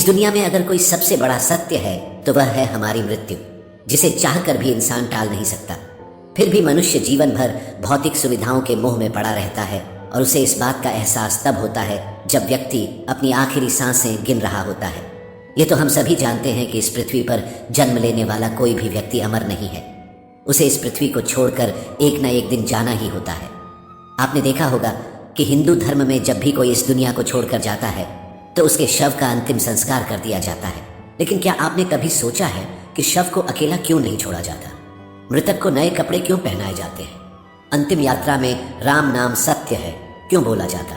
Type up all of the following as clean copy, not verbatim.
इस दुनिया में अगर कोई सबसे बड़ा सत्य है तो वह है हमारी मृत्यु, जिसे चाहकर भी इंसान टाल नहीं सकता। फिर भी मनुष्य जीवन भर भौतिक सुविधाओं के मोह में पड़ा रहता है और उसे इस बात का एहसास तब होता है जब व्यक्ति अपनी आखिरी सांसें गिन रहा होता है। ये तो हम सभी जानते हैं कि इस पृथ्वी पर जन्म लेने वाला कोई भी व्यक्ति अमर नहीं है। उसे इस पृथ्वी को छोड़कर एक न एक दिन जाना ही होता है। आपने देखा होगा कि हिंदू धर्म में जब भी कोई इस दुनिया को छोड़कर जाता है तो उसके शव का अंतिम संस्कार कर दिया जाता है। लेकिन क्या आपने कभी सोचा है कि शव को अकेला क्यों नहीं छोड़ा जाता? मृतक को नए कपड़े क्यों पहनाए जाते हैं? अंतिम यात्रा में राम नाम सत्य है क्यों बोला जाता?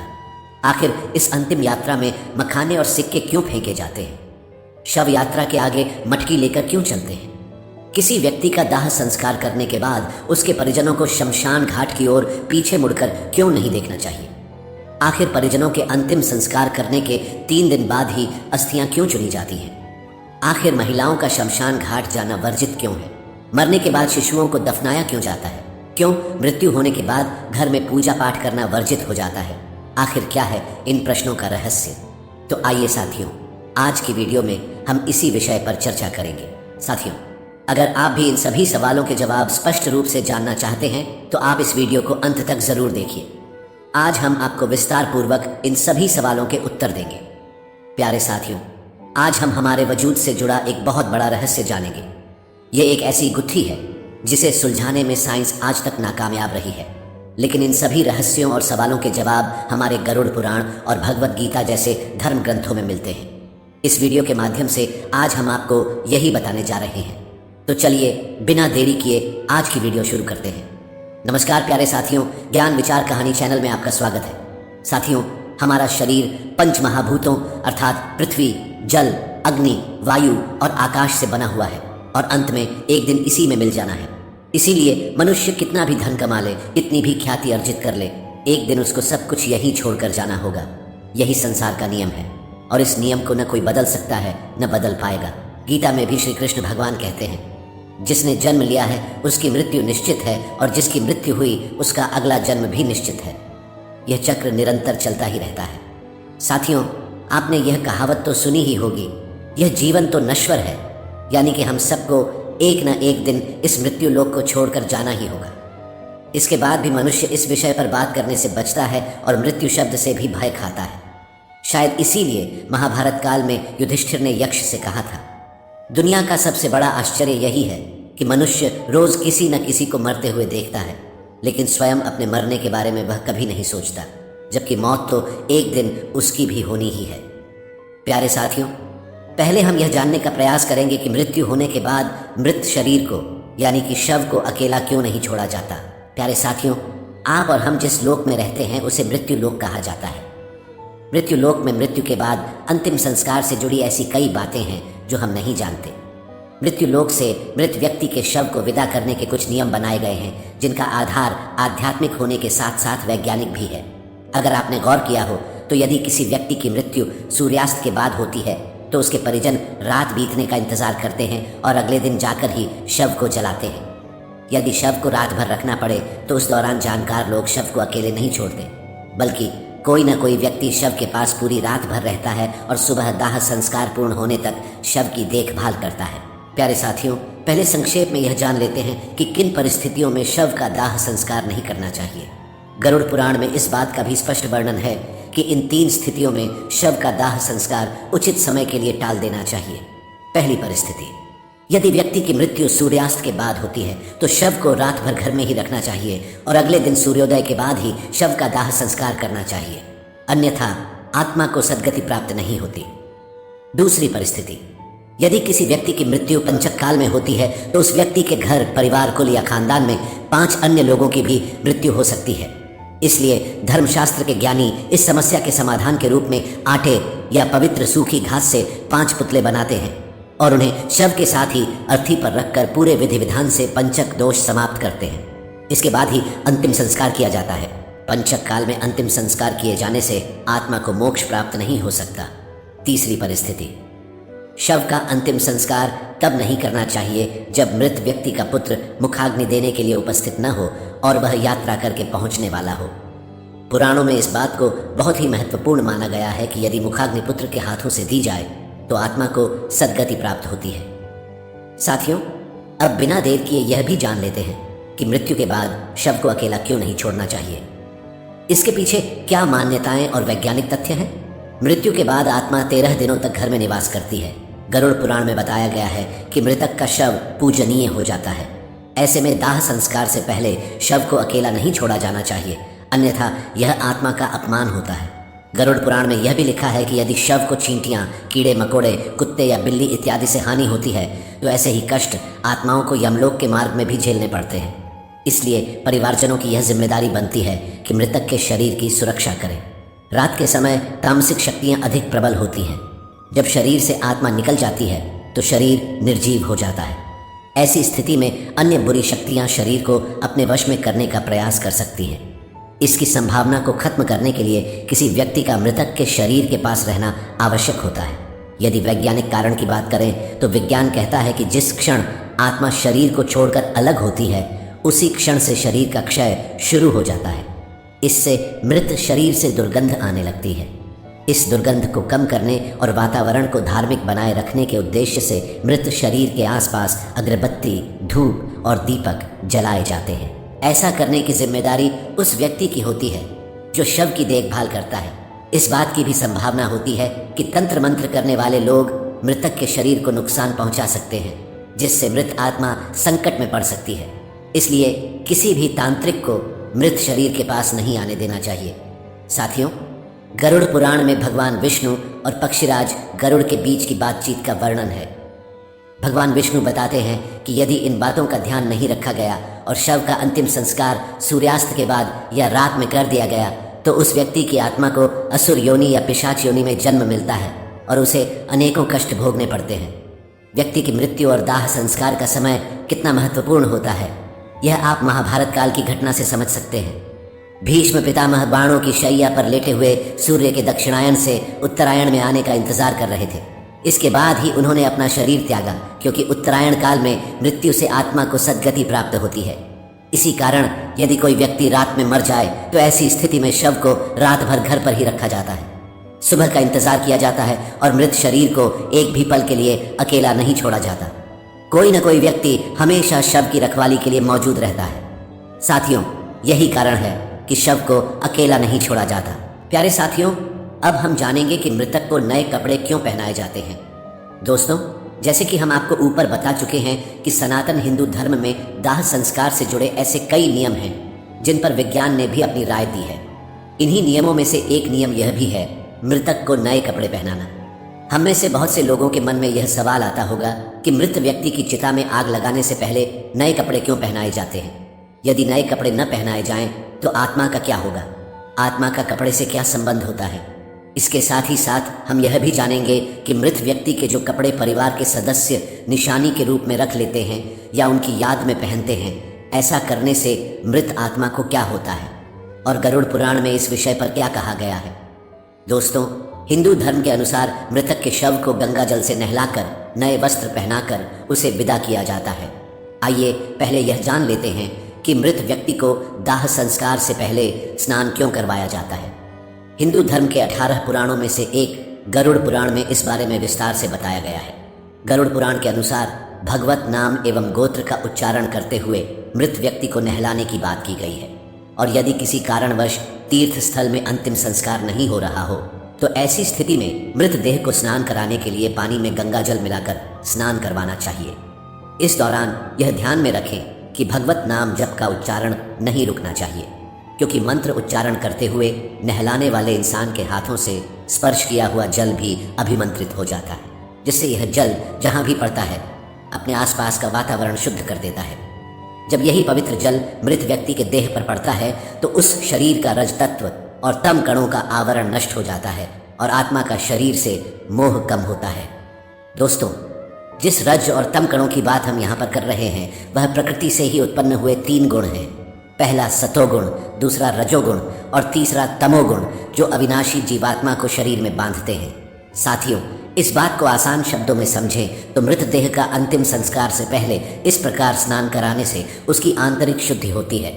आखिर इस अंतिम यात्रा में मखाने और सिक्के क्यों फेंके जाते हैं? शव यात्रा के आगे मटकी लेकर क्यों चलते हैं? किसी व्यक्ति का दाह संस्कार करने के बाद उसके परिजनों को शमशान घाट की ओर पीछे मुड़कर क्यों नहीं देखना चाहिए? आखिर परिजनों के अंतिम संस्कार करने के 3 दिन बाद ही अस्थियां क्यों चुनी जाती हैं? आखिर महिलाओं का शमशान घाट जाना वर्जित क्यों है? मरने के बाद शिशुओं को दफनाया क्यों जाता है? क्यों मृत्यु होने के बाद घर में पूजा पाठ करना वर्जित हो जाता है? आखिर क्या है इन प्रश्नों का रहस्य? तो आइए साथियों, आज की वीडियो में हम इसी विषय पर चर्चा करेंगे। साथियों, अगर आप भी इन सभी सवालों के जवाब स्पष्ट रूप से जानना चाहते हैं तो आप इस वीडियो को अंत तक जरूर देखिए। आज हम आपको विस्तार पूर्वक इन सभी सवालों के उत्तर देंगे। प्यारे साथियों, आज हम हमारे वजूद से जुड़ा एक बहुत बड़ा रहस्य जानेंगे। ये एक ऐसी गुत्थी है जिसे सुलझाने में साइंस आज तक नाकामयाब रही है, लेकिन इन सभी रहस्यों और सवालों के जवाब हमारे गरुड़ पुराण और भगवत गीता जैसे धर्म ग्रंथों में मिलते हैं। इस वीडियो के माध्यम से आज हम आपको यही बताने जा रहे हैं। तो चलिए बिना देरी किए आज की वीडियो शुरू करते हैं। नमस्कार प्यारे साथियों, ज्ञान विचार कहानी चैनल में आपका स्वागत है। साथियों, हमारा शरीर 5 महाभूतों अर्थात पृथ्वी, जल, अग्नि, वायु और आकाश से बना हुआ है और अंत में एक दिन इसी में मिल जाना है। इसीलिए मनुष्य कितना भी धन कमा ले, कितनी भी ख्याति अर्जित कर ले, एक दिन उसको सब कुछ यही छोड़कर जाना होगा। यही संसार का नियम है और इस नियम को न कोई बदल सकता है न बदल पाएगा। गीता में भी श्री कृष्ण भगवान कहते हैं, जिसने जन्म लिया है उसकी मृत्यु निश्चित है और जिसकी मृत्यु हुई उसका अगला जन्म भी निश्चित है। यह चक्र निरंतर चलता ही रहता है। साथियों, आपने यह कहावत तो सुनी ही होगी, यह जीवन तो नश्वर है, यानी कि हम सबको एक न एक दिन इस मृत्यु लोक को छोड़कर जाना ही होगा। इसके बाद भी मनुष्य इस विषय पर बात करने से बचता है और मृत्यु शब्द से भी भय खाता है। शायद इसीलिए महाभारत काल में युधिष्ठिर ने यक्ष से कहा था, दुनिया का सबसे बड़ा आश्चर्य यही है कि मनुष्य रोज किसी न किसी को मरते हुए देखता है, लेकिन स्वयं अपने मरने के बारे में वह कभी नहीं सोचता, जबकि मौत तो एक दिन उसकी भी होनी ही है। प्यारे साथियों, पहले हम यह जानने का प्रयास करेंगे कि मृत्यु होने के बाद मृत शरीर को यानी कि शव को अकेला क्यों नहीं छोड़ा जाता। प्यारे साथियों, आप और हम जिस लोक में रहते हैं उसे मृत्यु लोक कहा जाता है। मृत्यु लोक में मृत्यु के बाद अंतिम संस्कार से जुड़ी ऐसी कई बातें हैं जो हम नहीं जानते। मृत्यु लोक से मृत व्यक्ति के शव को विदा करने के कुछ नियम बनाए गए हैं, जिनका आधार आध्यात्मिक होने के साथ साथ वैज्ञानिक भी है। अगर आपने गौर किया हो तो यदि किसी व्यक्ति की मृत्यु सूर्यास्त के बाद होती है तो उसके परिजन रात बीतने का इंतजार करते हैं और अगले दिन जाकर ही शव को जलाते हैं। यदि शव को रात भर रखना पड़े तो उस दौरान जानकार लोग शव को अकेले नहीं छोड़ते, बल्कि कोई न कोई व्यक्ति शव के पास पूरी रात भर रहता है और सुबह दाह संस्कार पूर्ण होने तक शव की देखभाल करता है। प्यारे साथियों, पहले संक्षेप में यह जान लेते हैं कि किन परिस्थितियों में शव का दाह संस्कार नहीं करना चाहिए। गरुड़ पुराण में इस बात का भी स्पष्ट वर्णन है कि इन 3 स्थितियों में शव का दाह संस्कार उचित समय के लिए टाल देना चाहिए। पहली परिस्थिति, यदि व्यक्ति की मृत्यु सूर्यास्त के बाद होती है तो शव को रात भर घर में ही रखना चाहिए और अगले दिन सूर्योदय के बाद ही शव का दाह संस्कार करना चाहिए, अन्यथा आत्मा को सद्गति प्राप्त नहीं होती। दूसरी परिस्थिति, यदि किसी व्यक्ति की मृत्यु पंचक काल में होती है तो उस व्यक्ति के घर, परिवार, कुल या खानदान में 5 अन्य लोगों की भी मृत्यु हो सकती है। इसलिए धर्मशास्त्र के ज्ञानी इस समस्या के समाधान के रूप में आटे या पवित्र सूखी घास से 5 पुतले बनाते हैं और उन्हें शव के साथ ही अर्थी पर रखकर पूरे विधि विधान से पंचक दोष समाप्त करते हैं। इसके बाद ही अंतिम संस्कार किया जाता है। पंचक काल में अंतिम संस्कार किए जाने से आत्मा को मोक्ष प्राप्त नहीं हो सकता। तीसरी परिस्थिति, शव का अंतिम संस्कार तब नहीं करना चाहिए जब मृत व्यक्ति का पुत्र मुखाग्नि देने के लिए उपस्थित न हो और वह यात्रा करके पहुंचने वाला हो। पुराणों में इस बात को बहुत ही महत्वपूर्ण माना गया है कि यदि मुखाग्नि पुत्र के हाथों से दी जाए तो आत्मा को सद्गति प्राप्त होती है। साथियों, अब बिना देर किए यह भी जान लेते हैं कि मृत्यु के बाद शव को अकेला क्यों नहीं छोड़ना चाहिए। इसके पीछे क्या मान्यताएं और वैज्ञानिक तथ्य हैं। मृत्यु के बाद आत्मा 13 दिनों तक घर में निवास करती है। गरुड़ पुराण में बताया गया है कि मृतक का शव पूजनीय हो जाता है। ऐसे में दाह संस्कार से पहले शव को अकेला नहीं छोड़ा जाना चाहिए, अन्यथा यह आत्मा का अपमान होता है। गरुड़ पुराण में यह भी लिखा है कि यदि शव को चींटियां, कीड़े मकोड़े, कुत्ते या बिल्ली इत्यादि से हानि होती है तो ऐसे ही कष्ट आत्माओं को यमलोक के मार्ग में भी झेलने पड़ते हैं। इसलिए परिवारजनों की यह जिम्मेदारी बनती है कि मृतक के शरीर की सुरक्षा करें। रात के समय तामसिक शक्तियां अधिक प्रबल होती हैं। जब शरीर से आत्मा निकल जाती है तो शरीर निर्जीव हो जाता है। ऐसी स्थिति में अन्य बुरी शक्तियां शरीर को अपने वश में करने का प्रयास कर सकती हैं। इसकी संभावना को खत्म करने के लिए किसी व्यक्ति का मृतक के शरीर के पास रहना आवश्यक होता है। यदि वैज्ञानिक कारण की बात करें तो विज्ञान कहता है कि जिस क्षण आत्मा शरीर को छोड़कर अलग होती है उसी क्षण से शरीर का क्षय शुरू हो जाता है। इससे मृत शरीर से दुर्गंध आने लगती है। इस दुर्गंध को कम करने और वातावरण को धार्मिक बनाए रखने के उद्देश्य से मृत शरीर के आसपास अगरबत्ती, धूप और दीपक जलाए जाते हैं। ऐसा करने की जिम्मेदारी उस व्यक्ति की होती है जो शव की देखभाल करता है। इस बात की भी संभावना होती है कि तंत्र मंत्र करने वाले लोग मृतक के शरीर को नुकसान पहुंचा सकते हैं, जिससे मृत आत्मा संकट में पड़ सकती है। इसलिए किसी भी तांत्रिक को मृत शरीर के पास नहीं आने देना चाहिए। साथियों, गरुड़ पुराण में भगवान विष्णु और पक्षीराज गरुड़ के बीच की बातचीत का वर्णन है। भगवान विष्णु बताते हैं कि यदि इन बातों का ध्यान नहीं रखा गया और शव का अंतिम संस्कार सूर्यास्त के बाद या रात में कर दिया गया तो उस व्यक्ति की आत्मा को असुर योनि या पिशाच योनि में जन्म मिलता है और उसे अनेकों कष्ट भोगने पड़ते हैं। व्यक्ति की मृत्यु और दाह संस्कार का समय कितना महत्वपूर्ण होता है यह आप महाभारत काल की घटना से समझ सकते हैं। भीष्म पितामह बाणों की शैया पर लेटे हुए सूर्य के दक्षिणायन से उत्तरायण में आने का इंतजार कर रहे थे। इसके बाद ही उन्होंने अपना शरीर त्यागा, क्योंकि उत्तरायण काल में मृत्यु से आत्मा को सद्गति प्राप्त होती है। इसी कारण यदि कोई व्यक्ति रात में मर जाए तो ऐसी स्थिति में शव को रात भर घर पर ही रखा जाता है। सुबह का इंतजार किया जाता है और मृत शरीर को एक भी पल के लिए अकेला नहीं छोड़ा जाता। कोई न कोई व्यक्ति हमेशा शव की रखवाली के लिए मौजूद रहता है। साथियों, यही कारण है कि शव को अकेला नहीं छोड़ा जाता। प्यारे साथियों, अब हम जानेंगे कि मृतक को नए कपड़े क्यों पहनाए जाते हैं। दोस्तों, जैसे कि हम आपको ऊपर बता चुके हैं कि सनातन हिंदू धर्म में दाह संस्कार से जुड़े ऐसे कई नियम हैं जिन पर विज्ञान ने भी अपनी राय दी है। इन्हीं नियमों में से एक नियम यह भी है मृतक को नए कपड़े पहनाना। हम में से बहुत से लोगों के मन में यह सवाल आता होगा कि मृत व्यक्ति की चिता में आग लगाने से पहले नए कपड़े क्यों पहनाए जाते हैं। यदि नए कपड़े न पहनाए जाएं तो आत्मा का क्या होगा, आत्मा का कपड़े से क्या संबंध होता है। इसके साथ ही साथ हम यह भी जानेंगे कि मृत व्यक्ति के जो कपड़े परिवार के सदस्य निशानी के रूप में रख लेते हैं या उनकी याद में पहनते हैं, ऐसा करने से मृत आत्मा को क्या होता है और गरुड़ पुराण में इस विषय पर क्या कहा गया है। दोस्तों, हिंदू धर्म के अनुसार मृतक के शव को गंगा जल से नहलाकर नए वस्त्र पहनाकर उसे विदा किया जाता है। आइए पहले यह जान लेते हैं कि मृत व्यक्ति को दाह संस्कार से पहले स्नान क्यों करवाया जाता है। हिंदू धर्म के 18 पुराणों में से एक गरुड़ पुराण में इस बारे में विस्तार से बताया गया है। गरुड़ पुराण के अनुसार भगवत नाम एवं गोत्र का उच्चारण करते हुए मृत व्यक्ति को नहलाने की बात की गई है, और यदि किसी कारणवश तीर्थ स्थल में अंतिम संस्कार नहीं हो रहा हो तो ऐसी स्थिति में मृत देह को स्नान कराने के लिए पानी में गंगा जल मिलाकर स्नान करवाना चाहिए। इस दौरान यह ध्यान में रखें कि भगवत नाम जप का उच्चारण नहीं रुकना चाहिए, क्योंकि मंत्र उच्चारण करते हुए नहलाने वाले इंसान के हाथों से स्पर्श किया हुआ जल भी अभिमंत्रित हो जाता है, जिससे यह जल जहाँ भी पड़ता है अपने आसपास का वातावरण शुद्ध कर देता है। जब यही पवित्र जल मृत व्यक्ति के देह पर पड़ता है तो उस शरीर का रज तत्व और तम कणों का आवरण नष्ट हो जाता है और आत्मा का शरीर से मोह कम होता है। दोस्तों, जिस रज और तम कणों की बात हम यहाँ पर कर रहे हैं वह प्रकृति से ही उत्पन्न हुए 3 गुण हैं। पहला सतोगुण, दूसरा रजोगुण और तीसरा तमोगुण, जो अविनाशी जीवात्मा को शरीर में बांधते हैं। साथियों, इस बात को आसान शब्दों में समझें तो मृत देह का अंतिम संस्कार से पहले इस प्रकार स्नान कराने से उसकी आंतरिक शुद्धि होती है।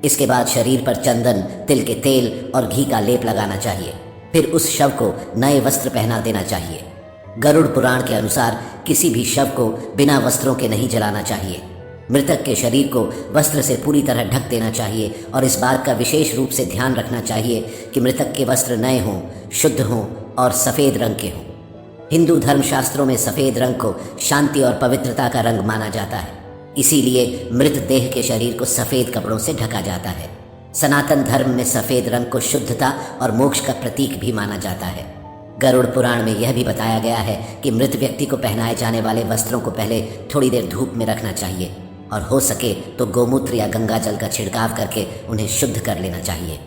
इसके बाद शरीर पर चंदन, तिल के तेल और घी का लेप लगाना चाहिए। फिर उस शव को नए वस्त्र पहना देना चाहिए। गरुड़ पुराण के अनुसार किसी भी शव को बिना वस्त्रों के नहीं जलाना चाहिए। मृतक के शरीर को वस्त्र से पूरी तरह ढक देना चाहिए और इस बात का विशेष रूप से ध्यान रखना चाहिए कि मृतक के वस्त्र नए हों, शुद्ध हों और सफ़ेद रंग के हों। हिंदू धर्मशास्त्रों में सफ़ेद रंग को शांति और पवित्रता का रंग माना जाता है, इसीलिए मृत देह के शरीर को सफ़ेद कपड़ों से ढका जाता है। सनातन धर्म में सफ़ेद रंग को शुद्धता और मोक्ष का प्रतीक भी माना जाता है। गरुड़ पुराण में यह भी बताया गया है कि मृत व्यक्ति को पहनाए जाने वाले वस्त्रों को पहले थोड़ी देर धूप में रखना चाहिए और हो सके तो गोमूत्र या गंगा जल का छिड़काव करके उन्हें शुद्ध कर लेना चाहिए।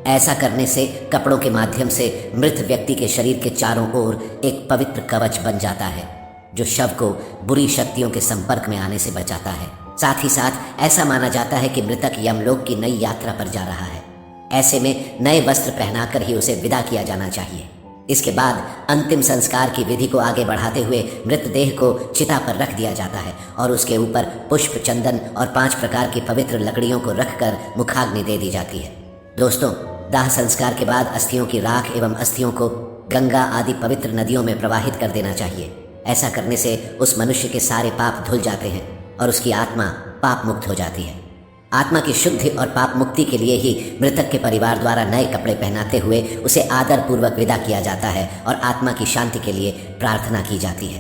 ऐसा करने से कपड़ों के माध्यम से मृत व्यक्ति के शरीर के चारों ओर एक पवित्र कवच बन जाता है, जो शव को बुरी शक्तियों के संपर्क में आने से बचाता है। साथ ही साथ ऐसा माना जाता है कि मृतक यमलोक की नई यात्रा पर जा रहा है। ऐसे में नए वस्त्र पहनाकर ही उसे विदा किया जाना चाहिए। इसके बाद अंतिम संस्कार की विधि को आगे बढ़ाते हुए मृतदेह को चिता पर रख दिया जाता है और उसके ऊपर पुष्प, चंदन और 5 प्रकार की पवित्र लकड़ियों को रखकर मुखाग्नि दे दी जाती है। दोस्तों, दाह संस्कार के बाद अस्थियों की राख एवं अस्थियों को गंगा आदि पवित्र नदियों में प्रवाहित कर देना चाहिए। ऐसा करने से उस मनुष्य के सारे पाप धुल जाते हैं और उसकी आत्मा पाप मुक्त हो जाती है। आत्मा की शुद्धि और पाप मुक्ति के लिए ही मृतक के परिवार द्वारा नए कपड़े पहनाते हुए उसे आदर पूर्वक विदा किया जाता है और आत्मा की शांति के लिए प्रार्थना की जाती है।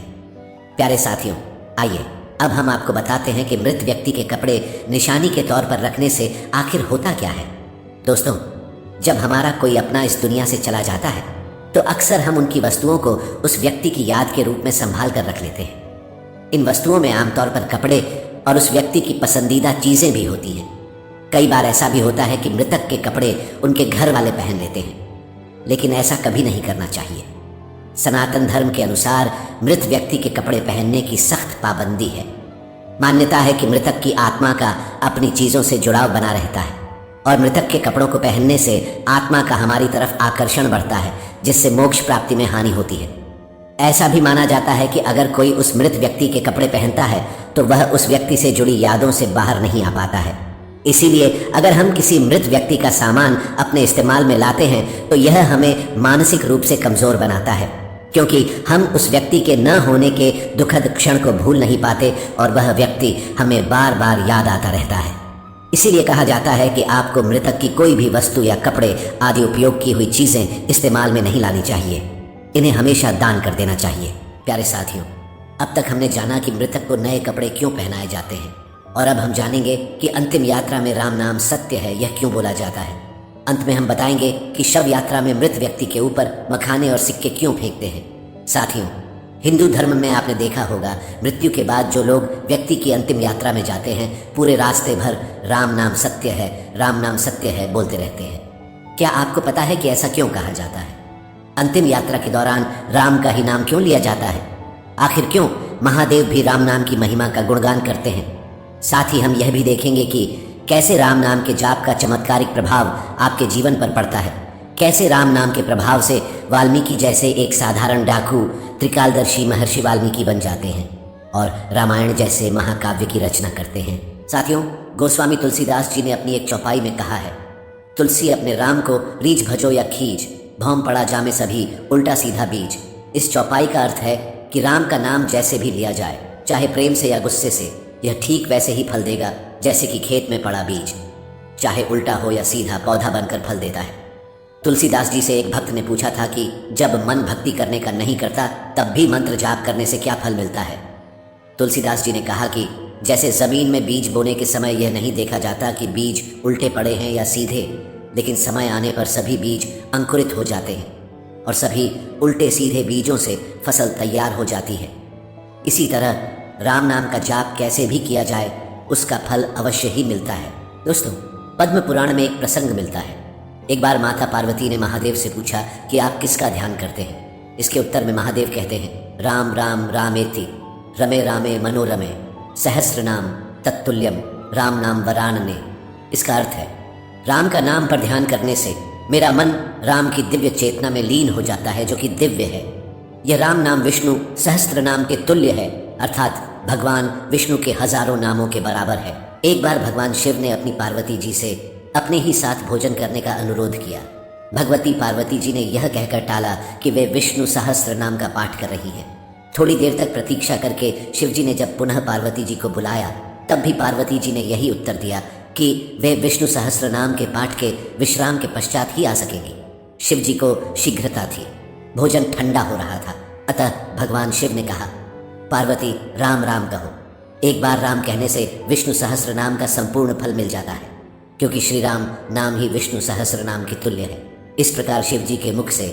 प्यारे साथियों, आइए अब हम आपको बताते हैं कि मृत व्यक्ति के कपड़े निशानी के तौर पर रखने से आखिर होता क्या है। दोस्तों, जब हमारा कोई अपना इस दुनिया से चला जाता है तो अक्सर हम उनकी वस्तुओं को उस व्यक्ति की याद के रूप में संभाल कर रख लेते हैं। इन वस्तुओं में आमतौर पर कपड़े और उस व्यक्ति की पसंदीदा चीजें भी होती हैं। कई बार ऐसा भी होता है कि मृतक के कपड़े उनके घर वाले पहन लेते हैं, लेकिन ऐसा कभी नहीं करना चाहिए। सनातन धर्म के अनुसार मृत व्यक्ति के कपड़े पहनने की सख्त पाबंदी है। मान्यता है कि मृतक की आत्मा का अपनी चीजों से जुड़ाव बना रहता है और मृतक के कपड़ों को पहनने से आत्मा का हमारी तरफ आकर्षण बढ़ता है, जिससे मोक्ष प्राप्ति में हानि होती है। ऐसा भी माना जाता है कि अगर कोई उस मृत व्यक्ति के कपड़े पहनता है तो वह उस व्यक्ति से जुड़ी यादों से बाहर नहीं आ पाता है। इसीलिए अगर हम किसी मृत व्यक्ति का सामान अपने इस्तेमाल में लाते हैं तो यह हमें मानसिक रूप से कमजोर बनाता है, क्योंकि हम उस व्यक्ति के न होने के दुखद क्षण को भूल नहीं पाते और वह व्यक्ति हमें बार बार याद आता रहता है। इसीलिए कहा जाता है कि आपको मृतक की कोई भी वस्तु या कपड़े आदि उपयोग की हुई चीजें इस्तेमाल में नहीं लानी चाहिए। इन्हें हमेशा दान कर देना चाहिए। प्यारे साथियों, अब तक हमने जाना कि मृतक को नए कपड़े क्यों पहनाए जाते हैं और अब हम जानेंगे कि अंतिम यात्रा में राम नाम सत्य है, यह क्यों बोला जाता है। अंत में हम बताएंगे कि शव यात्रा में मृत व्यक्ति के ऊपर मखाने और सिक्के क्यों फेंकते हैं। साथियों, हिंदू धर्म में आपने देखा होगा, मृत्यु के बाद जो लोग व्यक्ति की अंतिम यात्रा में जाते हैं पूरे रास्ते भर राम नाम सत्य है, राम नाम सत्य है बोलते रहते हैं। क्या आपको पता है कि ऐसा क्यों कहा जाता है? अंतिम यात्रा के दौरान राम का ही नाम क्यों लिया जाता है? आखिर क्यों महादेव भी राम नाम की महिमा का गुणगान करते हैं? साथ ही हम यह भी देखेंगे कि कैसे राम नाम के जाप का चमत्कारिक प्रभाव आपके जीवन पर पड़ता है। कैसे राम नाम के प्रभाव से वाल्मीकि जैसे एक साधारण डाकू त्रिकालदर्शी महर्षि वाल्मीकि बन जाते हैं और रामायण जैसे महाकाव्य की रचना करते हैं। साथियों, गोस्वामी तुलसीदास जी ने अपनी एक चौपाई में कहा है, तुलसी अपने राम को रीझ भजो या खींच, भौम पड़ा जामे सभी उल्टा सीधा बीज। इस चौपाई का अर्थ है कि राम का नाम जैसे भी लिया जाए, चाहे प्रेम से या गुस्से से, यह ठीक वैसे ही फल देगा जैसे कि खेत में पड़ा बीज, चाहे उल्टा हो या सीधा पौधा बनकर फल देता है। तुलसीदास जी से एक भक्त ने पूछा था कि जब मन भक्ति करने का नहीं करता तब भी मंत्र जाप करने से क्या फल मिलता है। तुलसीदास जी ने कहा कि जैसे जमीन में बीज बोने के समय यह नहीं देखा जाता कि बीज उल्टे पड़े हैं या सीधे, लेकिन समय आने पर सभी बीज अंकुरित हो जाते हैं और सभी उल्टे सीधे बीजों से फसल तैयार हो जाती है। इसी तरह राम नाम का जाप कैसे भी किया जाए उसका फल अवश्य ही मिलता है। दोस्तों, पद्म पुराण में एक प्रसंग मिलता है। एक बार माता पार्वती ने महादेव से पूछा कि आप किसका ध्यान करते हैं। इसके उत्तर में महादेव कहते हैं, राम राम रामेति रमे रामे मनोरमे सहस्र नाम तत्तुल्यम राम नाम वरानने। इसका अर्थ है, राम का नाम पर ध्यान करने से मेरा मन राम की दिव्य चेतना में लीन हो जाता है जो कि दिव्य है। यह राम नाम विष्णु सहस्त्र नाम के तुल्य है, अर्थात भगवान विष्णु के हजारों नामों के बराबर है। एक बार भगवान शिव ने अपनी पार्वती जी से अपने ही साथ भोजन करने का अनुरोध किया। भगवती पार्वती जी ने यह कहकर टाला कि वे विष्णु सहस्त्र नाम का पाठ कर रही हैं। थोड़ी देर तक प्रतीक्षा करके शिवजी ने जब पुनः पार्वती जी को बुलाया तब भी पार्वती जी ने यही उत्तर दिया कि वे विष्णु सहस्त्र नाम के पाठ के विश्राम के पश्चात ही आ सकेंगी। शिव जी को शीघ्रता थी, भोजन ठंडा हो रहा था, अतः भगवान शिव ने कहा, पार्वती राम राम कहो। एक बार राम कहने से विष्णु सहस्त्र नाम का संपूर्ण फल मिल जाता है, क्योंकि श्री राम नाम ही विष्णु सहस्त्र नाम के तुल्य है। इस प्रकार शिव जी के मुख से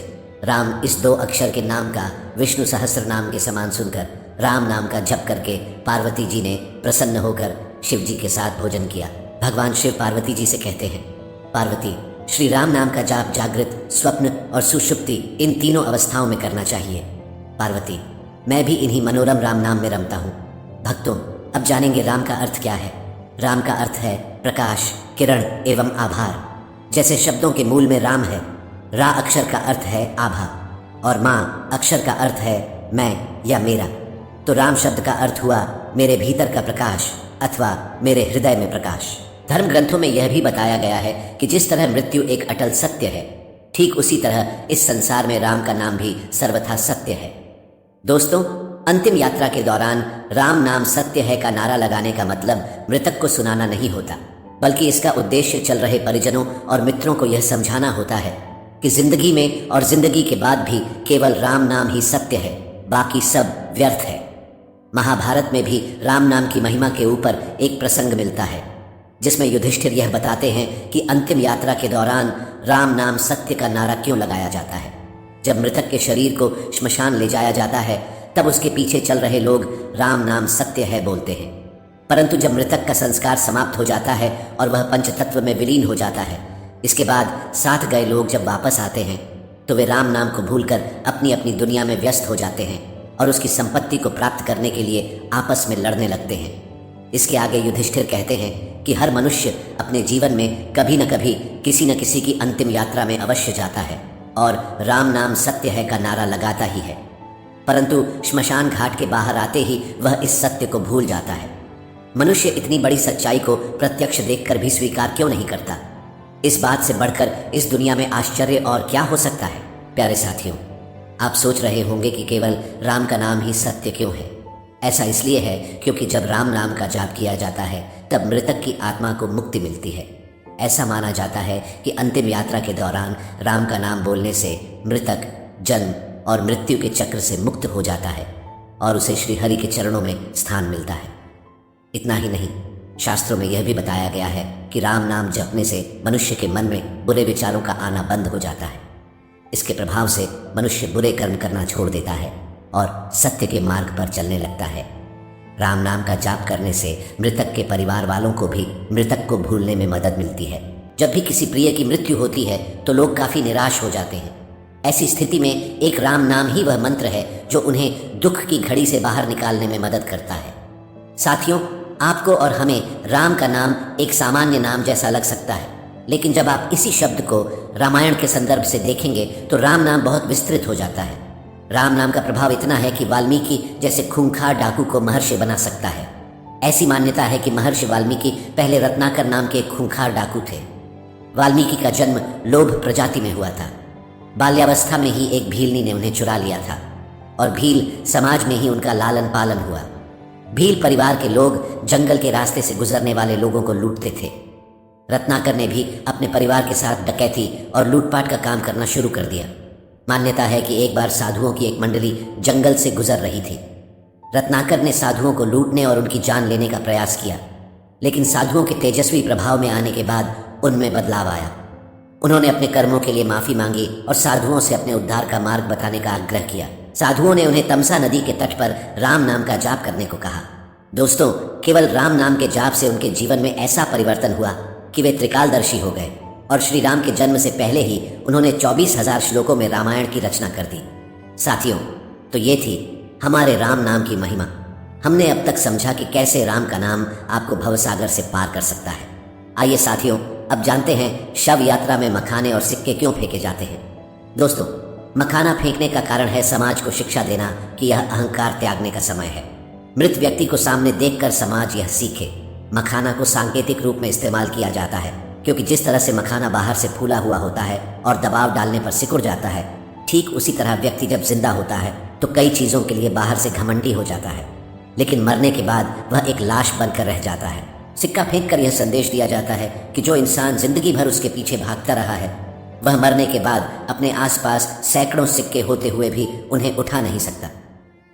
राम इस 2 अक्षर के नाम का विष्णु सहस्त्र नाम के समान सुनकर राम नाम का जप करके पार्वती जी ने प्रसन्न होकर शिव जी के साथ भोजन किया। भगवान शिव पार्वती जी से कहते हैं, पार्वती श्री राम नाम का जाप जागृत, स्वप्न और सुषुप्ति इन तीनों अवस्थाओं में करना चाहिए। पार्वती मैं भी इन्हीं मनोरम राम नाम में रमता हूँ। भक्तों अब जानेंगे राम का अर्थ क्या है। राम का अर्थ है प्रकाश, किरण एवं आभार। जैसे शब्दों के मूल में राम है, रा अक्षर का अर्थ है आभा और माँ अक्षर का अर्थ है मैं या मेरा, तो राम शब्द का अर्थ हुआ मेरे भीतर का प्रकाश अथवा मेरे हृदय में प्रकाश। धर्म ग्रंथों में यह भी बताया गया है कि जिस तरह मृत्यु एक अटल सत्य है, ठीक उसी तरह इस संसार में राम का नाम भी सर्वथा सत्य है। दोस्तों अंतिम यात्रा के दौरान राम नाम सत्य है का नारा लगाने का मतलब मृतक को सुनाना नहीं होता, बल्कि इसका उद्देश्य चल रहे परिजनों और मित्रों को यह समझाना होता है कि जिंदगी में और जिंदगी के बाद भी केवल राम नाम ही सत्य है, बाकी सब व्यर्थ है। महाभारत में भी राम नाम की महिमा के ऊपर एक प्रसंग मिलता है जिसमें युधिष्ठिर यह बताते हैं कि अंतिम यात्रा के दौरान राम नाम सत्य का नारा क्यों लगाया जाता है। जब मृतक के शरीर को श्मशान ले जाया जाता है तब उसके पीछे चल रहे लोग राम नाम सत्य है बोलते हैं, परंतु जब मृतक का संस्कार समाप्त हो जाता है और वह पंचतत्व में विलीन हो जाता है, इसके बाद साथ गए लोग जब वापस आते हैं तो वे राम नाम को भूलकर अपनी अपनी दुनिया में व्यस्त हो जाते हैं और उसकी संपत्ति को प्राप्त करने के लिए आपस में लड़ने लगते हैं। इसके आगे युधिष्ठिर कहते हैं कि हर मनुष्य अपने जीवन में कभी न कभी किसी न किसी की अंतिम यात्रा में अवश्य जाता है और राम नाम सत्य है का नारा लगाता ही है, परंतु श्मशान घाट के बाहर आते ही वह इस सत्य को भूल जाता है। मनुष्य इतनी बड़ी सच्चाई को प्रत्यक्ष देखकर भी स्वीकार क्यों नहीं करता? इस बात से बढ़कर इस दुनिया में आश्चर्य और क्या हो सकता है? प्यारे साथियों, आप सोच रहे होंगे कि केवल राम का नाम ही सत्य क्यों है। ऐसा इसलिए है क्योंकि जब राम नाम का जाप किया जाता है तब मृतक की आत्मा को मुक्ति मिलती है। ऐसा माना जाता है कि अंतिम यात्रा के दौरान राम का नाम बोलने से मृतक जन्म और मृत्यु के चक्र से मुक्त हो जाता है और उसे श्री हरि के चरणों में स्थान मिलता है। इतना ही नहीं, शास्त्रों में यह भी बताया गया है कि राम नाम जपने से मनुष्य के मन में बुरे विचारों का आना बंद हो जाता है। इसके प्रभाव से मनुष्य बुरे कर्म करना छोड़ देता है और सत्य के मार्ग पर चलने लगता है। राम नाम का जाप करने से मृतक के परिवार वालों को भी मृतक को भूलने में मदद मिलती है। जब भी किसी प्रिय की मृत्यु होती है तो लोग काफी निराश हो जाते हैं। ऐसी स्थिति में एक राम नाम ही वह मंत्र है जो उन्हें दुख की घड़ी से बाहर निकालने में मदद करता है। साथियों, आपको और हमें राम का नाम एक सामान्य नाम जैसा लग सकता है, लेकिन जब आप इसी शब्द को रामायण के संदर्भ से देखेंगे तो राम नाम बहुत विस्तृत हो जाता है। राम नाम का प्रभाव इतना है कि वाल्मीकि जैसे खूंखार डाकू को महर्षि बना सकता है। ऐसी मान्यता है कि महर्षि वाल्मीकि पहले रत्नाकर नाम के एक खूंखार डाकू थे। वाल्मीकि का जन्म लोभ प्रजाति में हुआ था। बाल्यावस्था में ही एक भीलनी ने उन्हें चुरा लिया था और भील समाज में ही उनका लालन पालन हुआ। भील परिवार के लोग जंगल के रास्ते से गुजरने वाले लोगों को लूटते थे। रत्नाकर ने भी अपने परिवार के साथ डकैती और लूटपाट का काम करना शुरू कर दिया। मान्यता है कि एक बार साधुओं की एक मंडली जंगल से गुजर रही थी। रत्नाकर ने साधुओं को लूटने और उनकी जान लेने का प्रयास किया, लेकिन साधुओं के तेजस्वी प्रभाव में आने के बाद उनमें बदलाव आया। उन्होंने अपने कर्मों के लिए माफी मांगी और साधुओं से अपने उद्धार का मार्ग बताने का आग्रह किया। साधुओं ने उन्हें तमसा नदी के तट पर राम नाम का जाप करने को कहा। दोस्तों, केवल राम नाम के जाप से उनके जीवन में ऐसा परिवर्तन हुआ कि वे त्रिकालदर्शी हो गए और श्री राम के जन्म से पहले ही उन्होंने 24,000 श्लोकों में रामायण की रचना कर दी। साथियों, तो ये थी हमारे राम नाम की महिमा। हमने अब तक समझा कि कैसे राम का नाम आपको भवसागर से पार कर सकता है। आइए साथियों, अब जानते हैं शव यात्रा में मखाने और सिक्के क्यों फेंके जाते हैं। दोस्तों, मखाना फेंकने का कारण है समाज को शिक्षा देना कि यह अहंकार त्यागने का समय है। मृत व्यक्ति को सामने देखकर समाज यह सीखे। मखाना को सांकेतिक रूप में इस्तेमाल किया जाता है क्योंकि जिस तरह से मखाना बाहर से फूला हुआ होता है और दबाव डालने पर सिकुड़ जाता है, ठीक उसी तरह व्यक्ति जब जिंदा होता है तो कई चीज़ों के लिए बाहर से घमंडी हो जाता है, लेकिन मरने के बाद वह एक लाश बनकर रह जाता है। सिक्का फेंक कर यह संदेश दिया जाता है कि जो इंसान जिंदगी भर उसके पीछे भागता रहा है, वह मरने के बाद अपने आसपास सैकड़ों सिक्के होते हुए भी उन्हें उठा नहीं सकता।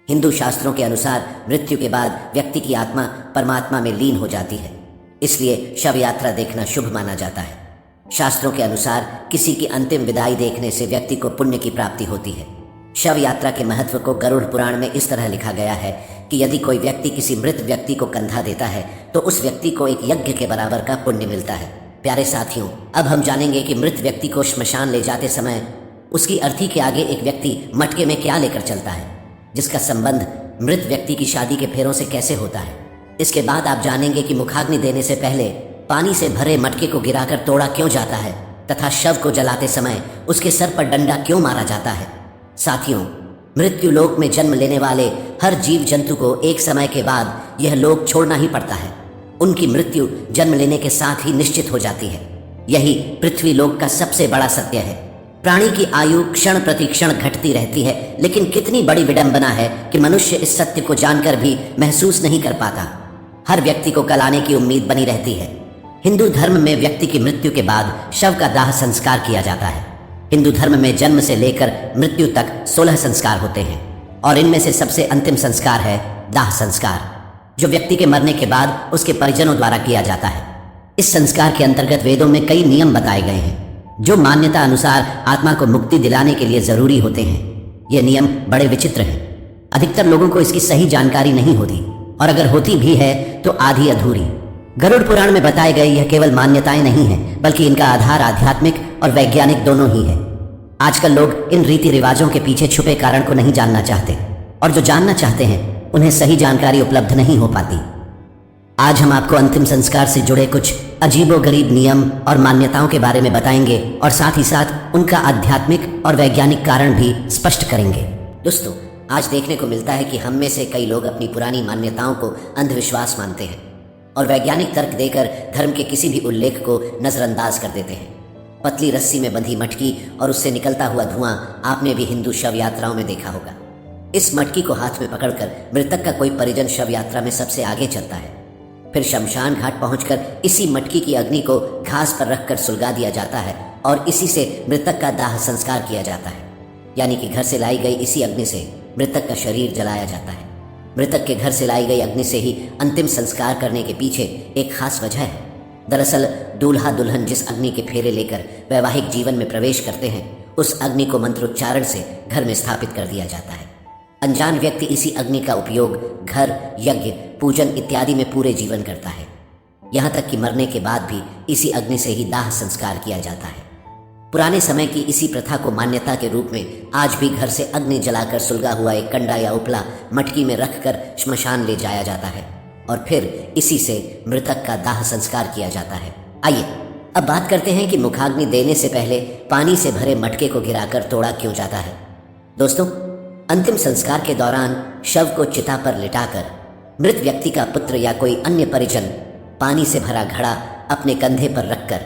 हिंदू शास्त्रों के अनुसार मृत्यु के बाद व्यक्ति की आत्मा परमात्मा में लीन हो जाती है, इसलिए शव यात्रा देखना शुभ माना जाता है। शास्त्रों के अनुसार किसी की अंतिम विदाई देखने से व्यक्ति को पुण्य की प्राप्ति होती है। शव यात्रा के महत्व को गरुड़ पुराण में इस तरह लिखा गया है कि यदि कोई व्यक्ति किसी मृत व्यक्ति को कंधा देता है तो उस व्यक्ति को एक यज्ञ के बराबर का पुण्य मिलता है। प्यारे साथियों, अब हम जानेंगे कि मृत व्यक्ति को श्मशान ले जाते समय उसकी अर्थी के आगे एक व्यक्ति मटके में क्या लेकर चलता है, जिसका संबंध मृत व्यक्ति की शादी के फेरों से कैसे होता है। इसके बाद आप जानेंगे कि मुखाग्नि देने से पहले पानी से भरे मटके को गिराकर तोड़ा क्यों जाता है तथा शव को जलाते समय उसके सर पर डंडा क्यों मारा जाता है। साथियों, मृत्यु लोक में जन्म लेने वाले हर जीव जंतु को एक समय के बाद यह लोक छोड़ना ही पड़ता है। उनकी मृत्यु जन्म लेने के साथ ही निश्चित हो जाती है। यही पृथ्वी लोक का सबसे बड़ा सत्य है। प्राणी की आयु क्षण प्रति क्षण घटती रहती है, लेकिन कितनी बड़ी विडंबना है कि मनुष्य इस सत्य को जानकर भी महसूस नहीं कर पाता। हर व्यक्ति को कल आने की उम्मीद बनी रहती है। हिंदू धर्म में व्यक्ति की मृत्यु के बाद शव का दाह संस्कार किया जाता है। हिंदू धर्म में जन्म से लेकर मृत्यु तक 16 संस्कार होते हैं और इनमें से सबसे अंतिम संस्कार है दाह संस्कार, जो व्यक्ति के मरने के बाद उसके परिजनों द्वारा किया जाता है। इस संस्कार के अंतर्गत वेदों में कई नियम बताए गए हैं जो मान्यता अनुसार आत्मा को मुक्ति दिलाने के लिए जरूरी होते हैं। ये नियम बड़े विचित्र हैं। अधिकतर लोगों को इसकी सही जानकारी नहीं होती और अगर होती भी है तो आधी अधूरी। गरुड़ पुराण में बताए गए यह केवल मान्यताएं नहीं हैं, बल्कि इनका आधार आध्यात्मिक और वैज्ञानिक दोनों ही है। आजकल लोग इन रीति रिवाजों के पीछे छुपे कारण को नहीं जानना चाहते और जो जानना चाहते हैं उन्हें सही जानकारी उपलब्ध नहीं हो पाती। आज हम आपको अंतिम संस्कार से जुड़े कुछ अजीबोगरीब नियम और मान्यताओं के बारे में बताएंगे और साथ ही साथ उनका आध्यात्मिक और वैज्ञानिक कारण भी स्पष्ट करेंगे। दोस्तों, आज देखने को मिलता है कि हम में से कई लोग अपनी पुरानी मान्यताओं को अंधविश्वास मानते हैं और वैज्ञानिक तर्क देकर धर्म के किसी भी उल्लेख को नजरअंदाज कर देते हैं। पतली रस्सी में बंधी मटकी और उससे निकलता हुआ धुआं आपने भी हिंदू शव यात्राओं में देखा होगा। इस मटकी को हाथ में पकड़कर मृतक का कोई परिजन शव यात्रा में सबसे आगे चलता है। फिर शमशान घाट पहुंचकर इसी मटकी की अग्नि को घास पर रखकर सुलगा दिया जाता है और इसी से मृतक का दाह संस्कार किया जाता है। यानी कि घर से लाई गई इसी अग्नि से मृतक का शरीर जलाया जाता है। मृतक के घर से लाई गई अग्नि से ही अंतिम संस्कार करने के पीछे एक खास वजह है। दरअसल दूल्हा दुल्हन जिस अग्नि के फेरे लेकर वैवाहिक जीवन में प्रवेश करते हैं, उस अग्नि को मंत्रोच्चारण से घर में स्थापित कर दिया जाता है। अनजान व्यक्ति इसी अग्नि का उपयोग घर, यज्ञ, पूजन इत्यादि में पूरे जीवन करता है। यहाँ तक कि मरने के बाद भी इसी अग्नि से ही दाह संस्कार किया जाता है। पुराने समय की इसी प्रथा को मान्यता के रूप में आज भी घर से अग्नि जलाकर सुलगा हुआ एक कंडा या उपला मटकी में रखकर श्मशान ले जाया जाता है और फिर इसी से मृतक का दाह संस्कार किया जाता है। आइए अब बात करते हैं कि मुखाग्नि देने से पहले पानी से भरे मटके को गिराकर तोड़ा क्यों जाता है। दोस्तों, अंतिम संस्कार के दौरान शव को चिता पर लिटाकर मृत व्यक्ति का पुत्र या कोई अन्य परिजन पानी से भरा घड़ा अपने कंधे पर रखकर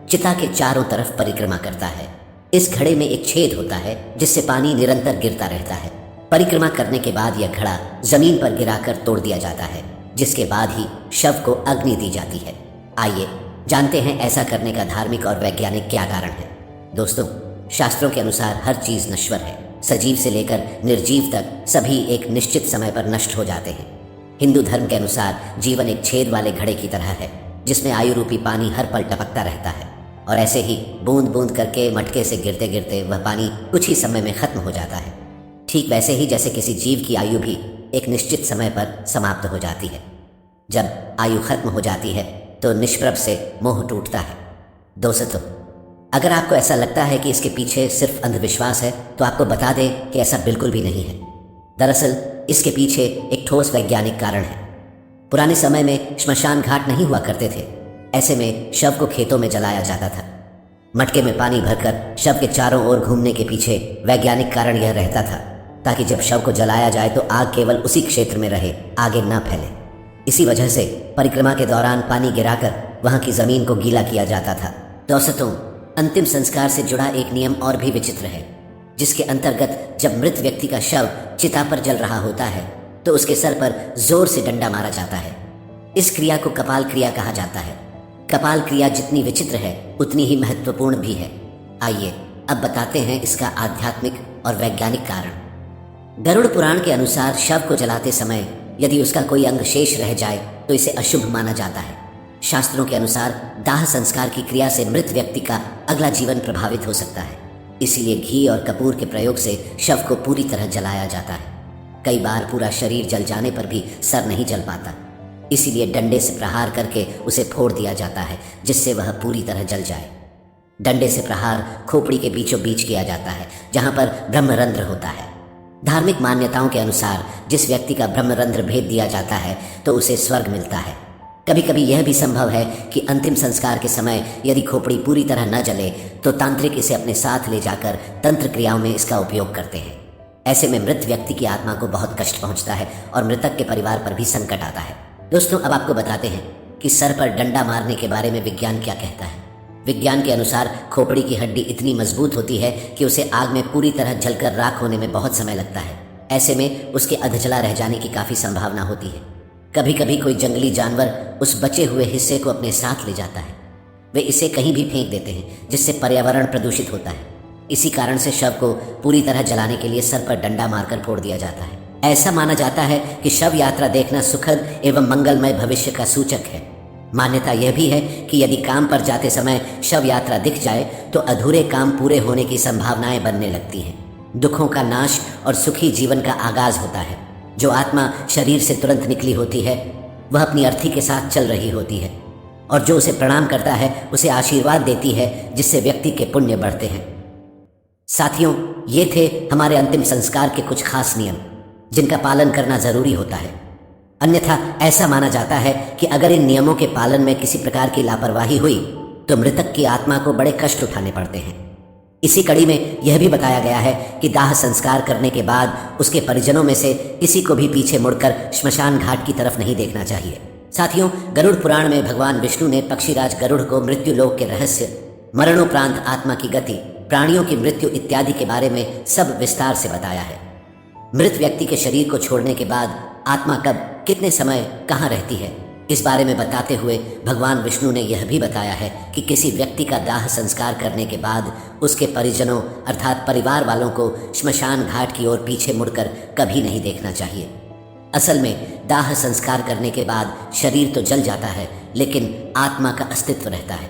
चिता के चारों तरफ परिक्रमा करता है। इस घड़े में एक छेद होता है जिससे पानी निरंतर गिरता रहता है। परिक्रमा करने के बाद यह घड़ा जमीन पर गिराकर तोड़ दिया जाता है, जिसके बाद ही शव को अग्नि दी जाती है। आइए जानते हैं ऐसा करने का धार्मिक और वैज्ञानिक क्या कारण है। दोस्तों, शास्त्रों के अनुसार हर चीज नश्वर है। सजीव से लेकर निर्जीव तक सभी एक निश्चित समय पर नष्ट हो जाते हैं। हिंदू धर्म के अनुसार जीवन एक छेद वाले घड़े की तरह है जिसमें आयु रूपी पानी हर पल टपकता रहता है और ऐसे ही बूंद बूंद करके मटके से गिरते गिरते वह पानी कुछ ही समय में खत्म हो जाता है। ठीक वैसे ही जैसे किसी जीव की आयु भी एक निश्चित समय पर समाप्त हो जाती है। जब आयु खत्म हो जाती है तो निष्प्रभ से मोह टूटता है। दोस्तों, अगर आपको ऐसा लगता है कि इसके पीछे सिर्फ अंधविश्वास है तो आपको बता दें कि ऐसा बिल्कुल भी नहीं है। दरअसल इसके पीछे एक ठोस वैज्ञानिक कारण है। पुराने समय में श्मशान घाट नहीं हुआ करते थे। ऐसे में शव को खेतों में जलाया जाता था। मटके में पानी भरकर शव के चारों ओर घूमने के पीछे वैज्ञानिक कारण यह रहता था ताकि जब शव को जलाया जाए तो आग केवल उसी क्षेत्र में रहे, आगे न फैले। इसी वजह से परिक्रमा के दौरान पानी गिराकर वहाँ की जमीन को गीला किया जाता था। दोस्तों, अंतिम संस्कार से जुड़ा एक नियम और भी विचित्र है, जिसके अंतर्गत जब मृत व्यक्ति का शव चिता पर जल रहा होता है तो उसके सर पर जोर से डंडा मारा जाता है। इस क्रिया को कपाल क्रिया कहा जाता है। कपाल क्रिया जितनी विचित्र है उतनी ही महत्वपूर्ण भी है। आइए अब बताते हैं इसका आध्यात्मिक और वैज्ञानिक कारण। गरुड़ पुराण के अनुसार शव को जलाते समय यदि उसका कोई अंग शेष रह जाए तो इसे अशुभ माना जाता है। शास्त्रों के अनुसार दाह संस्कार की क्रिया से मृत व्यक्ति का अगला जीवन प्रभावित हो सकता है, इसीलिए घी और कपूर के प्रयोग से शव को पूरी तरह जलाया जाता है। कई बार पूरा शरीर जल जाने पर भी सर नहीं जल पाता, इसीलिए डंडे से प्रहार करके उसे फोड़ दिया जाता है जिससे वह पूरी तरह जल जाए। डंडे से प्रहार खोपड़ी के बीचों बीच किया जाता है जहां पर ब्रह्मरंध्र होता है। धार्मिक मान्यताओं के अनुसार जिस व्यक्ति का ब्रह्मरंध्र भेद दिया जाता है तो उसे स्वर्ग मिलता है। कभी कभी यह भी संभव है कि अंतिम संस्कार के समय यदि खोपड़ी पूरी तरह न जले तो तांत्रिक इसे अपने साथ ले जाकर तंत्र क्रियाओं में इसका उपयोग करते हैं। ऐसे में मृत व्यक्ति की आत्मा को बहुत कष्ट पहुंचता है और मृतक के परिवार पर भी संकट आता है। दोस्तों, अब आपको बताते हैं कि सर पर डंडा मारने के बारे में विज्ञान क्या कहता है। विज्ञान के अनुसार खोपड़ी की हड्डी इतनी मजबूत होती है कि उसे आग में पूरी तरह जलकर राख होने में बहुत समय लगता है। ऐसे में उसके अधजला रह जाने की काफ़ी संभावना होती है। कभी कभी कोई जंगली जानवर उस बचे हुए हिस्से को अपने साथ ले जाता है। वे इसे कहीं भी फेंक देते हैं जिससे पर्यावरण प्रदूषित होता है। इसी कारण से शव को पूरी तरह जलाने के लिए सर पर डंडा मारकर फोड़ दिया जाता है। ऐसा माना जाता है कि शव यात्रा देखना सुखद एवं मंगलमय भविष्य का सूचक है। मान्यता यह भी है कि यदि काम पर जाते समय शव यात्रा दिख जाए तो अधूरे काम पूरे होने की संभावनाएं बनने लगती हैं। दुखों का नाश और सुखी जीवन का आगाज होता है। जो आत्मा शरीर से तुरंत निकली होती है वह अपनी अर्थी के साथ चल रही होती है और जो उसे प्रणाम करता है उसे आशीर्वाद देती है, जिससे व्यक्ति के पुण्य बढ़ते हैं। साथियों, ये थे हमारे अंतिम संस्कार के कुछ खास नियम जिनका पालन करना जरूरी होता है। अन्यथा ऐसा माना जाता है कि अगर इन नियमों के पालन में किसी प्रकार की लापरवाही हुई तो मृतक की आत्मा को बड़े कष्ट उठाने पड़ते हैं। इसी कड़ी में यह भी बताया गया है कि दाह संस्कार करने के बाद उसके परिजनों में से किसी को भी पीछे मुड़कर श्मशान घाट की तरफ नहीं देखना चाहिए। साथियों, गरुड़ पुराण में भगवान विष्णु ने पक्षीराज गरुड़ को मृत्यु लोक के रहस्य, मरणोपरांत आत्मा की गति, प्राणियों की मृत्यु इत्यादि के बारे में सब विस्तार से बताया है। मृत व्यक्ति के शरीर को छोड़ने के बाद आत्मा कब, कितने समय, कहाँ रहती है, इस बारे में बताते हुए भगवान विष्णु ने यह भी बताया है कि किसी व्यक्ति का दाह संस्कार करने के बाद उसके परिजनों अर्थात परिवार वालों को श्मशान घाट की ओर पीछे मुड़कर कभी नहीं देखना चाहिए। असल में दाह संस्कार करने के बाद शरीर तो जल जाता है लेकिन आत्मा का अस्तित्व रहता है।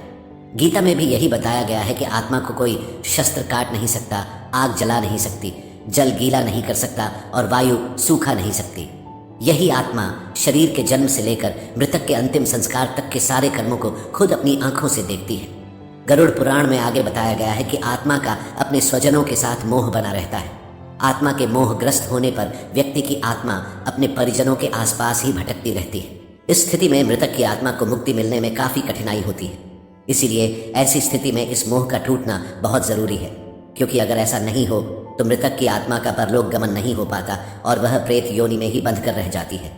गीता में भी यही बताया गया है कि आत्मा को कोई शस्त्र काट नहीं सकता, आग जला नहीं सकती, जल गीला नहीं कर सकता और वायु सूखा नहीं सकती। यही आत्मा शरीर के जन्म से लेकर मृतक के अंतिम संस्कार तक के सारे कर्मों को खुद अपनी आंखों से देखती है। गरुड़ पुराण में आगे बताया गया है कि आत्मा का अपने स्वजनों के साथ मोह बना रहता है। आत्मा के मोहग्रस्त होने पर व्यक्ति की आत्मा अपने परिजनों के आसपास ही भटकती रहती है। इस स्थिति में मृतक की आत्मा को मुक्ति मिलने में काफ़ी कठिनाई होती है। इसीलिए ऐसी स्थिति में इस मोह का टूटना बहुत ज़रूरी है, क्योंकि अगर ऐसा नहीं हो तो मृतक की आत्मा का परलोक गमन नहीं हो पाता और वह प्रेत योनि में ही बंध कर रह जाती है।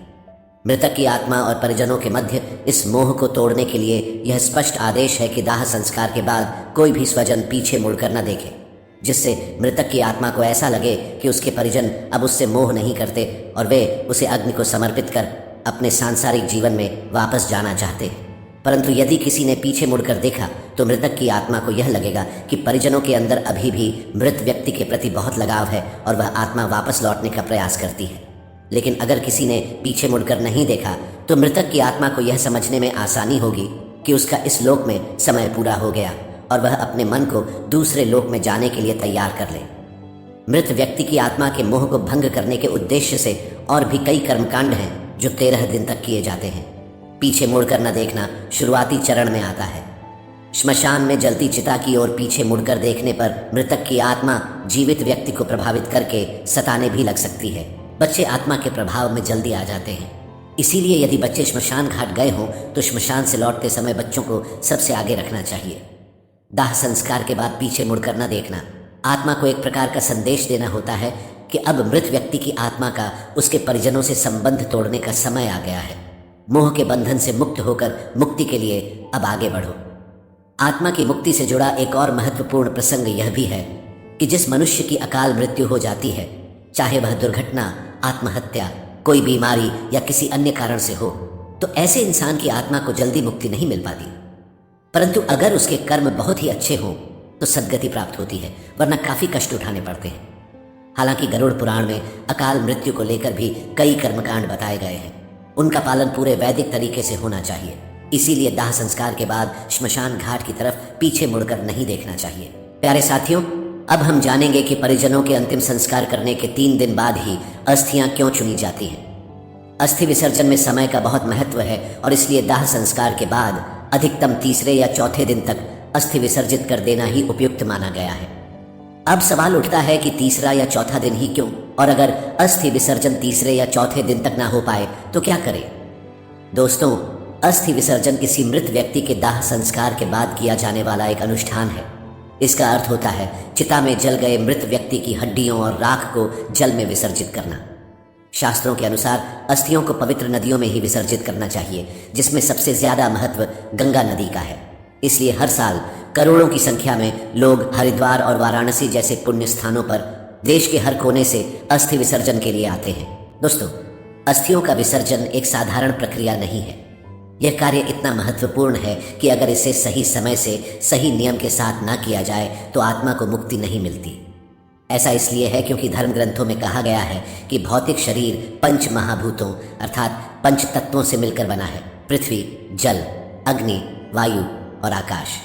मृतक की आत्मा और परिजनों के मध्य इस मोह को तोड़ने के लिए यह स्पष्ट आदेश है कि दाह संस्कार के बाद कोई भी स्वजन पीछे मुड़कर न देखे, जिससे मृतक की आत्मा को ऐसा लगे कि उसके परिजन अब उससे मोह नहीं करते और वे उसे अग्नि को समर्पित कर अपने सांसारिक जीवन में वापस जाना चाहते हैं। परंतु यदि किसी ने पीछे मुड़कर देखा तो मृतक की आत्मा को यह लगेगा कि परिजनों के अंदर अभी भी मृत व्यक्ति के प्रति बहुत लगाव है और वह आत्मा वापस लौटने का प्रयास करती है। लेकिन अगर किसी ने पीछे मुड़कर नहीं देखा तो मृतक की आत्मा को यह समझने में आसानी होगी कि उसका इस लोक में समय पूरा हो गया और वह अपने मन को दूसरे लोक में जाने के लिए तैयार कर ले। मृत व्यक्ति की आत्मा के मोह को भंग करने के उद्देश्य से और भी कई कर्मकांड हैं जो 13 दिन तक किए जाते हैं। पीछे मुड़कर न देखना शुरुआती चरण में आता है। श्मशान में जलती चिता की ओर पीछे मुड़कर देखने पर मृतक की आत्मा जीवित व्यक्ति को प्रभावित करके सताने भी लग सकती है। बच्चे आत्मा के प्रभाव में जल्दी आ जाते हैं। इसीलिए यदि बच्चे श्मशान घाट गए हों तो श्मशान से लौटते समय बच्चों को सबसे आगे रखना चाहिए। दाह संस्कार के बाद पीछे मुड़कर न देखना आत्मा को एक प्रकार का संदेश देना होता है कि अब मृत व्यक्ति की आत्मा का उसके परिजनों से संबंध तोड़ने का समय आ गया है। मोह के बंधन से मुक्त होकर मुक्ति के लिए अब आगे बढ़ो। आत्मा की मुक्ति से जुड़ा एक और महत्वपूर्ण प्रसंग यह भी है कि जिस मनुष्य की अकाल मृत्यु हो जाती है, चाहे वह दुर्घटना, आत्महत्या, कोई बीमारी या किसी अन्य कारण से हो, तो ऐसे इंसान की आत्मा को जल्दी मुक्ति नहीं मिल पाती। परंतु अगर उसके कर्म बहुत ही अच्छे हों तो सद्गति प्राप्त होती है, वरना काफी कष्ट उठाने पड़ते हैं। हालांकि गरुड़ पुराण में अकाल मृत्यु को लेकर भी कई कर्मकांड बताए गए हैं। उनका पालन पूरे वैदिक तरीके से होना चाहिए। इसीलिए दाह संस्कार के बाद श्मशान घाट की तरफ पीछे मुड़कर नहीं देखना चाहिए। प्यारे साथियों, अब हम जानेंगे कि परिजनों के अंतिम संस्कार करने के 3 दिन बाद ही अस्थियां क्यों चुनी जाती हैं। अस्थि विसर्जन में समय का बहुत महत्व है और इसलिए दाह संस्कार के बाद अधिकतम तीसरे या चौथे दिन तक अस्थि विसर्जित कर देना ही उपयुक्त माना गया है। अब सवाल उठता है कि तीसरा या चौथा दिन ही क्यों, और अगर अस्थि विसर्जन तीसरे या चौथे दिन तक ना हो पाए तो क्या करें। दोस्तों, अस्थि विसर्जन किसी मृत व्यक्ति के दाह संस्कार के बाद किया जाने वाला एक अनुष्ठान है। इसका अर्थ होता है चिता में जल गए मृत व्यक्ति की हड्डियों और राख को जल में विसर्जित करना। शास्त्रों के अनुसार अस्थियों को पवित्र नदियों में ही विसर्जित करना चाहिए, जिसमें सबसे ज्यादा महत्व गंगा नदी का है। इसलिए हर साल करोड़ों की संख्या में लोग हरिद्वार और वाराणसी जैसे पुण्य स्थानों पर देश के हर कोने से अस्थि विसर्जन के लिए आते हैं। दोस्तों, अस्थियों का विसर्जन एक साधारण प्रक्रिया नहीं है। यह कार्य इतना महत्वपूर्ण है कि अगर इसे सही समय से सही नियम के साथ ना किया जाए तो आत्मा को मुक्ति नहीं मिलती। ऐसा इसलिए है क्योंकि धर्म ग्रंथों में कहा गया है कि भौतिक शरीर 5 महाभूतों अर्थात 5 तत्वों से मिलकर बना है: पृथ्वी, जल, अग्नि, वायु और आकाश।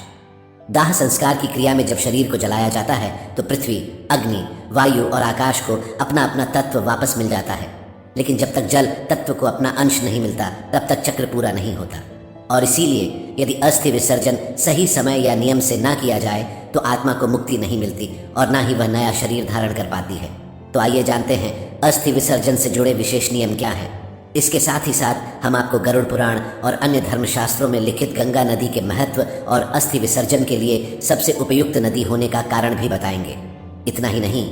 दाह संस्कार की क्रिया में जब शरीर को जलाया जाता है तो पृथ्वी, अग्नि, वायु और आकाश को अपना अपना तत्व वापस मिल जाता है, लेकिन जब तक जल तत्व को अपना अंश नहीं मिलता तब तक चक्र पूरा नहीं होता। और इसीलिए यदि अस्थि विसर्जन सही समय या नियम से ना किया जाए तो आत्मा को मुक्ति नहीं मिलती और ना ही वह नया शरीर धारण कर पाती है। तो आइए जानते हैं अस्थि विसर्जन से जुड़े विशेष नियम क्या हैं। इसके साथ ही साथ हम आपको गरुड़ पुराण और अन्य धर्मशास्त्रों में लिखित गंगा नदी के महत्व और अस्थि विसर्जन के लिए सबसे उपयुक्त नदी होने का कारण भी बताएंगे। इतना ही नहीं,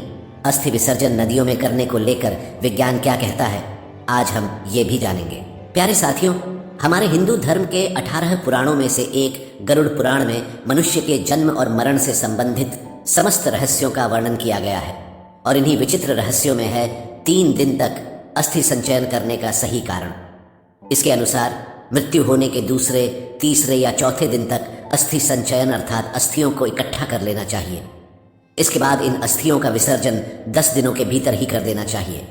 अस्थि विसर्जन नदियों में करने को लेकर विज्ञान क्या कहता है, आज हम ये भी जानेंगे। प्यारे साथियों, हमारे हिंदू धर्म के 18 पुराणों में से एक गरुड़ पुराण में मनुष्य के जन्म और मरण से संबंधित समस्त रहस्यों का वर्णन किया गया है। और इन्हीं विचित्र रहस्यों में है 3 दिन तक अस्थि संचयन करने का सही कारण। इसके अनुसार मृत्यु होने के दूसरे, तीसरे या चौथे दिन तक अस्थि संचयन अर्थात अस्थियों को इकट्ठा कर लेना चाहिए। इसके बाद इन अस्थियों का विसर्जन 10 दिनों के भीतर ही कर देना चाहिए।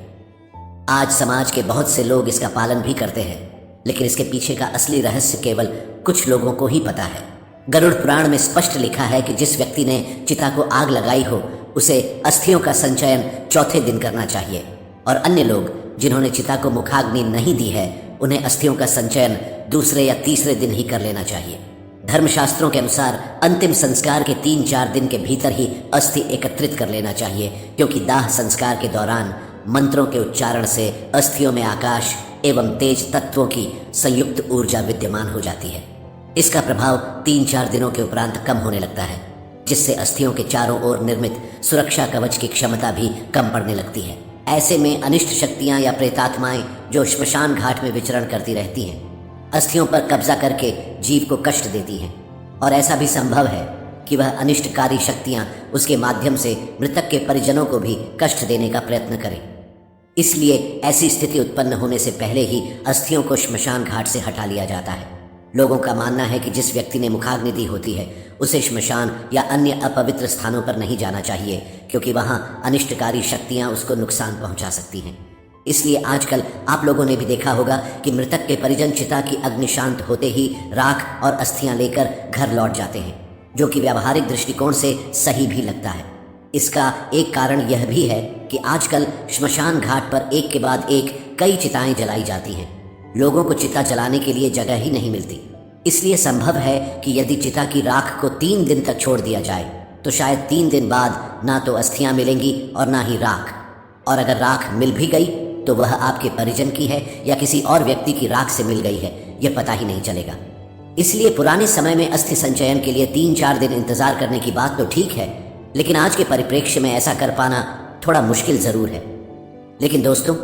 आज समाज के बहुत से लोग इसका पालन भी करते हैं, लेकिन इसके पीछे का असली रहस्य केवल कुछ लोगों को ही पता है। गरुड़ पुराण में स्पष्ट लिखा है कि जिस व्यक्ति ने चिता को आग लगाई हो उसे अस्थियों का संचयन चौथे दिन करना चाहिए, और अन्य लोग जिन्होंने चिता को मुखाग्नि नहीं दी है उन्हें अस्थियों का संचयन दूसरे या तीसरे दिन ही कर लेना चाहिए। धर्मशास्त्रों के अनुसार अंतिम संस्कार के 3-4 दिन के भीतर ही अस्थि एकत्रित कर लेना चाहिए, क्योंकि दाह संस्कार के दौरान मंत्रों के उच्चारण से अस्थियों में आकाश एवं तेज तत्वों की संयुक्त ऊर्जा विद्यमान हो जाती है। इसका प्रभाव 3-4 दिनों के उपरांत कम होने लगता है, जिससे अस्थियों के चारों ओर निर्मित सुरक्षा कवच की क्षमता भी कम पड़ने लगती है। ऐसे में अनिष्ट शक्तियां या प्रेतात्माएं जो श्मशान घाट में विचरण करती रहती हैं, अस्थियों पर कब्जा करके जीव को कष्ट देती हैं, और ऐसा भी संभव है कि वह अनिष्टकारी शक्तियां उसके माध्यम से मृतक के परिजनों को भी कष्ट देने का प्रयत्न करें। इसलिए ऐसी स्थिति उत्पन्न होने से पहले ही अस्थियों को श्मशान घाट से हटा लिया जाता है। लोगों का मानना है कि जिस व्यक्ति ने मुखाग्नि दी होती है उसे श्मशान या अन्य अपवित्र स्थानों पर नहीं जाना चाहिए, क्योंकि वहां अनिष्टकारी शक्तियां उसको नुकसान पहुंचा सकती हैं। इसलिए आजकल आप लोगों ने भी देखा होगा कि मृतक के परिजन चिता की अग्नि शांत होते ही राख और अस्थियां लेकर घर लौट जाते हैं, जो कि व्यावहारिक दृष्टिकोण से सही भी लगता है। इसका एक कारण यह भी है कि आजकल श्मशान घाट पर एक के बाद एक कई चिताएं जलाई जाती हैं। लोगों को चिता जलाने के लिए जगह ही नहीं मिलती। इसलिए संभव है कि यदि चिता की राख को 3 दिन तक छोड़ दिया जाए तो शायद 3 दिन बाद ना तो अस्थियां मिलेंगी और ना ही राख, और अगर राख मिल भी गई तो वह आपके परिजन की है या किसी और व्यक्ति की राख से मिल गई है, यह पता ही नहीं चलेगा। इसलिए पुराने समय में अस्थि संचयन के लिए 3-4 दिन इंतजार करने की बात तो ठीक है, लेकिन आज के परिप्रेक्ष्य में ऐसा कर पाना थोड़ा मुश्किल जरूर है। लेकिन दोस्तों,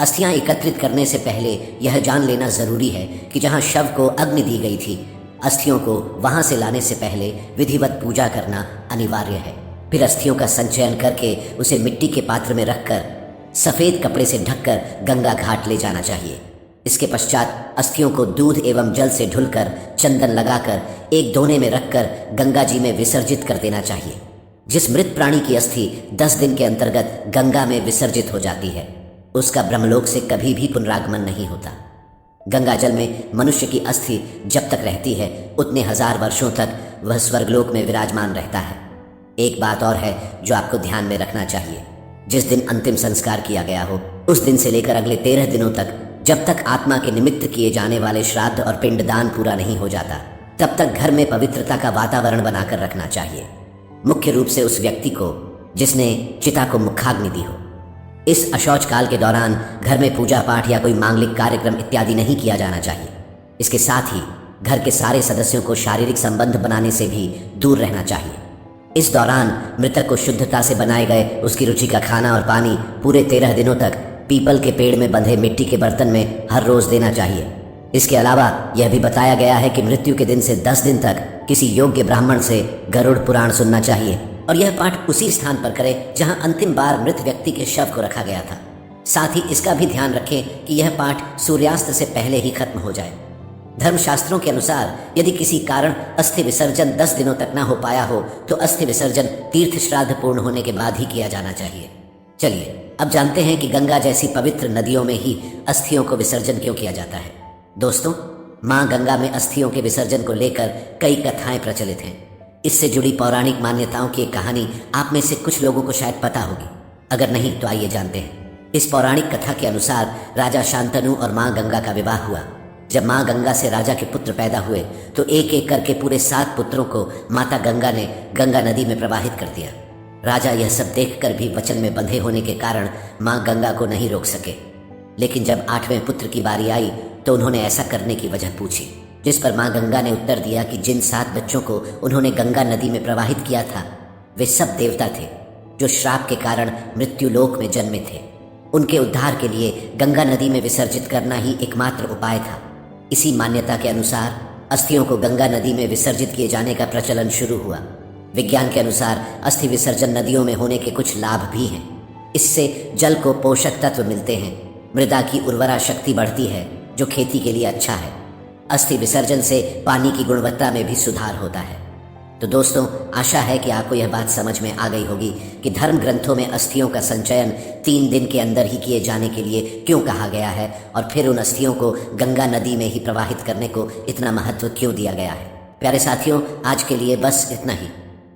अस्थियां एकत्रित करने से पहले यह जान लेना जरूरी है कि जहां शव को अग्नि दी गई थी, अस्थियों को वहां से लाने से पहले विधिवत पूजा करना अनिवार्य है। फिर अस्थियों का संचयन करके उसे मिट्टी के पात्र में रखकर सफेद कपड़े से ढककर गंगा घाट ले जाना चाहिए। इसके पश्चात अस्थियों को दूध एवं जल से धुलकर चंदन लगाकर एक दोने में रखकर गंगा जी में विसर्जित कर देना चाहिए। जिस मृत प्राणी की अस्थि 10 दिन के अंतर्गत गंगा में विसर्जित हो जाती है, उसका ब्रह्मलोक से कभी भी पुनरागमन नहीं होता। गंगा जल में मनुष्य की अस्थि जब तक रहती है, उतने 1000 वर्षों तक वह स्वर्गलोक में विराजमान रहता है। एक बात और है जो आपको ध्यान में रखना चाहिए। जिस दिन अंतिम संस्कार किया गया हो, उस दिन से लेकर अगले 13 दिनों तक, जब तक आत्मा के निमित्त किए जाने वाले श्राद्ध और पिंडदान पूरा नहीं हो जाता, तब तक घर में पवित्रता का वातावरण बनाकर रखना चाहिए। मुख्य रूप से उस व्यक्ति को जिसने चिता को मुखाग्नि दी हो। इस अशौच काल के दौरान घर में पूजा पाठ या कोई मांगलिक कार्यक्रम इत्यादि नहीं किया जाना चाहिए। इसके साथ ही घर के सारे सदस्यों को शारीरिक संबंध बनाने से भी दूर रहना चाहिए। इस दौरान मृतक को शुद्धता से बनाए गए उसकी रुचि का खाना और पानी पूरे 13 दिनों तक पीपल के पेड़ में बंधे मिट्टी के बर्तन में हर रोज देना चाहिए। इसके अलावा यह भी बताया गया है कि मृत्यु के दिन से 10 दिन तक किसी योग्य ब्राह्मण से गरुड़ पुराण सुनना चाहिए और यह पाठ उसी स्थान पर करें जहां अंतिम बार मृत व्यक्ति के शव को रखा गया था। साथ ही इसका भी ध्यान रखें कि यह पाठ सूर्यास्त से पहले ही खत्म हो जाए। धर्मशास्त्रों के अनुसार यदि किसी कारण अस्थि विसर्जन 10 दिनों तक ना हो पाया हो, तो अस्थि विसर्जन तीर्थ श्राद्ध पूर्ण होने के बाद ही किया जाना चाहिए। चलिए अब जानते हैं कि गंगा जैसी पवित्र नदियों में ही अस्थियों को विसर्जन क्यों किया जाता है। दोस्तों, माँ गंगा में अस्थियों के विसर्जन को लेकर कई कथाएं प्रचलित हैं। इससे जुड़ी पौराणिक मान्यताओं की एक कहानी आप में से कुछ लोगों को शायद पता होगी। अगर नहीं तो आइए जानते हैं। इस पौराणिक कथा के अनुसार राजा शांतनु और माँ गंगा का विवाह हुआ। जब माँ गंगा से राजा के पुत्र पैदा हुए तो एक एक करके पूरे 7 पुत्रों को माता गंगा ने गंगा नदी में प्रवाहित कर दिया। राजा यह सब देखकर भी वचन में बंधे होने के कारण माँ गंगा को नहीं रोक सके। लेकिन जब 8वें पुत्र की बारी आई तो उन्होंने ऐसा करने की वजह पूछी, जिस पर माँ गंगा ने उत्तर दिया कि जिन 7 बच्चों को उन्होंने गंगा नदी में प्रवाहित किया था, वे सब देवता थे जो श्राप के कारण मृत्यु लोक में जन्मे थे। उनके उद्धार के लिए गंगा नदी में विसर्जित करना ही एकमात्र उपाय था। इसी मान्यता के अनुसार अस्थियों को गंगा नदी में विसर्जित किए जाने का प्रचलन शुरू हुआ। विज्ञान के अनुसार अस्थि विसर्जन नदियों में होने के कुछ लाभ भी हैं। इससे जल को पोषक तत्व मिलते हैं, मृदा की उर्वरा शक्ति बढ़ती है जो खेती के लिए अच्छा है। अस्थि विसर्जन से पानी की गुणवत्ता में भी सुधार होता है। तो दोस्तों, आशा है कि आपको यह बात समझ में आ गई होगी कि धर्म ग्रंथों में अस्थियों का संचयन 3 दिन के अंदर ही किए जाने के लिए क्यों कहा गया है और फिर उन अस्थियों को गंगा नदी में ही प्रवाहित करने को इतना महत्व क्यों दिया गया है। प्यारे साथियों, आज के लिए बस इतना ही।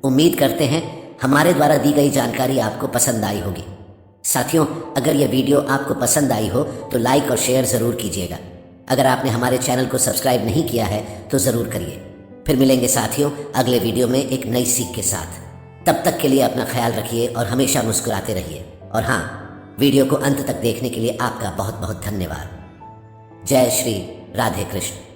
उम्मीद करते हैं हमारे द्वारा दी गई जानकारी आपको पसंद आई होगी। साथियों, अगर यह वीडियो आपको पसंद आई हो तो लाइक और शेयर ज़रूर कीजिएगा। अगर आपने हमारे चैनल को सब्सक्राइब नहीं किया है तो ज़रूर करिए। फिर मिलेंगे साथियों अगले वीडियो में एक नई सीख के साथ। तब तक के लिए अपना ख्याल रखिए और हमेशा मुस्कुराते रहिए। और हाँ, वीडियो को अंत तक देखने के लिए आपका बहुत बहुत धन्यवाद। जय श्री राधे कृष्ण।